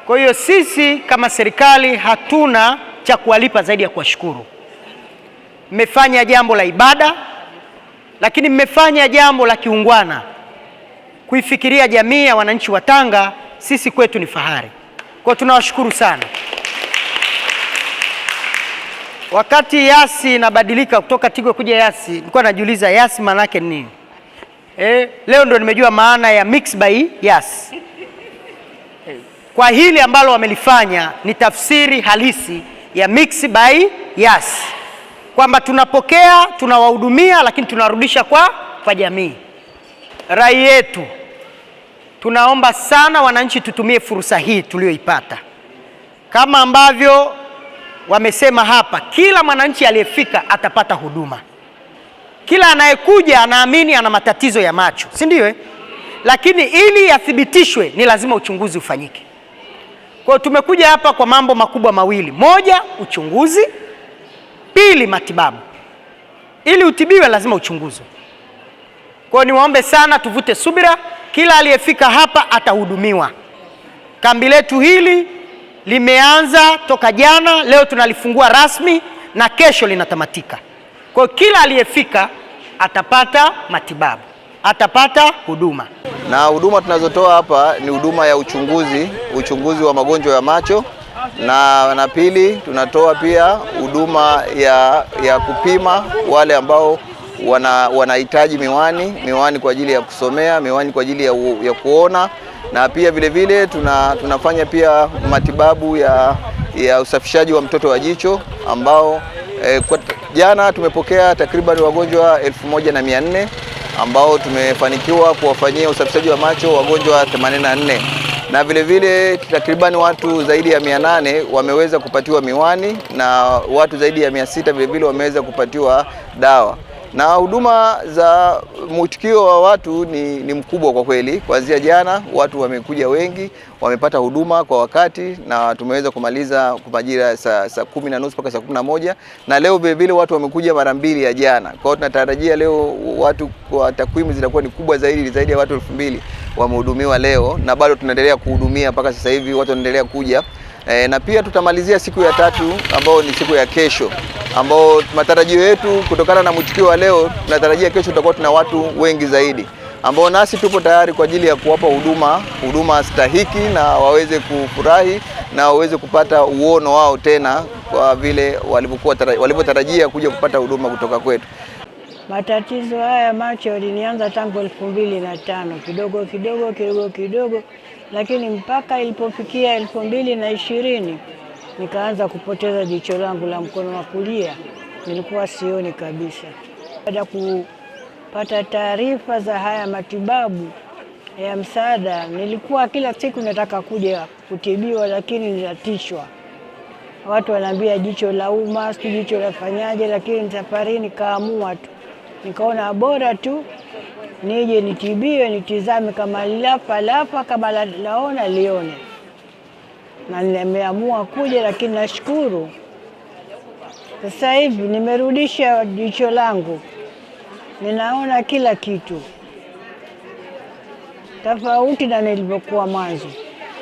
Kwa hiyo sisi kama serikali hatuna cha kuwalipa zaidi ya kuwashukuru. Mmefanya jambo la ibada, lakini mmefanya jambo la kiungwana. Kuifikiria jamii ya wananchi wa Tanga, sisi kwetu ni fahari. Kwa tunawashukuru sana. Wakati Yasi inabadilika kutoka Tigo kuja Yasi, nilikuwa najiuliza Yasi maana yake nini? Leo ndo nimejua maana ya Mix by Yasi. Kwa hili ambalo wamelifanya ni tafsiri halisi ya Mix by Yasi, kwamba tunapokea, tunawahudumia, lakini tunarudisha kwa jamii. Rai yetu, tunaomba sana wananchi tutumie fursa hii tulioipata. Kama ambavyo wamesema hapa, kila mwananchi aliyefika atapata huduma. Kila anayekuja anaamini ana matatizo ya macho, si ndio? Lakini ili yathibitishwe ni lazima uchunguzi ufanyike. Kwa hiyo tumekuja hapa kwa mambo makubwa mawili. Moja, uchunguzi. Pili, matibabu. Ili utibiwe lazima uchunguzwe. Kwa hiyo niwaombe sana tuvute subira, kila aliyefika hapa atahudumiwa. Kambi letu hili limeanza toka jana, leo tunalifungua rasmi na kesho linatamatika. Kwa hiyo kila aliyefika atapata matibabu, atapata huduma. Na huduma tunazotoa hapa ni huduma ya uchunguzi wa magonjwa ya macho, na pili tunatoa pia huduma ya kupima wale ambao wanahitaji miwani kwa ajili ya kusomea, miwani kwa ajili ya kuona, na pia vile vile tunafanya pia matibabu ya usafishaji wa mtoto wa jicho ambao kwa jana tumepokea takriban wagonjwa 1400 ambao tumefanikiwa kuwafanyia usafishaji wa macho wagonjwa 84, na vile vile takriban watu zaidi ya 800 wameweza kupatiwa miwani na watu zaidi ya 600 vile vile wameweza kupatiwa dawa. Na huduma za mwitikio wa watu ni mkubwa kwa kweli. Kuanzia jana watu wamekuja wengi, wamepata huduma kwa wakati, na tumeweza kumaliza kwa majira saa 10:30 mpaka saa 11, na leo vile vile watu wamekuja mara mbili ya jana. Kwa hiyo tunatarajia leo watu, kwa takwimu zitakuwa ni kubwa zaidi ya watu 2000 wamehudumiwa leo, na bado tunaendelea kuhudumia mpaka sasa hivi, watu wanaendelea kuja. Na pia tutamalizia siku ya 3 ambao ni siku ya kesho, ambao matarajio yetu kutokana na mwitikio wa leo, tunatarajia kesho tutakuwa tuna watu wengi zaidi, ambao nasi tupo tayari kwa ajili ya kuwapa huduma stahiki na waweze kufurahi na waweze kupata uono wao tena kwa vile walivyotarajia kuja kupata huduma kutoka kwetu. Matatizo haya macho yalinianza tangu 2005 kidogo, lakini mpaka ilipofikia 2020 nikaanza kupoteza jicho langu la mkono wa kulia, nilikuwa sioni kabisa. Baada kupata taarifa za haya matibabu ya msaada, nilikuwa kila siku nataka kuja kutibiwa, lakini ninatishwa. Watu wanaambia jicho la uma, jicho la fanyaje, lakini safari nikaamua tu. Nikaona bora tu nije nitibiwe, nitizame kama lafa kama laona lione. Na nimeamua kuja, lakini nashukuru sasa hivi nimerudisha jicho langu, ninaona kila kitu tofauti na nilivyokuwa mwanzo.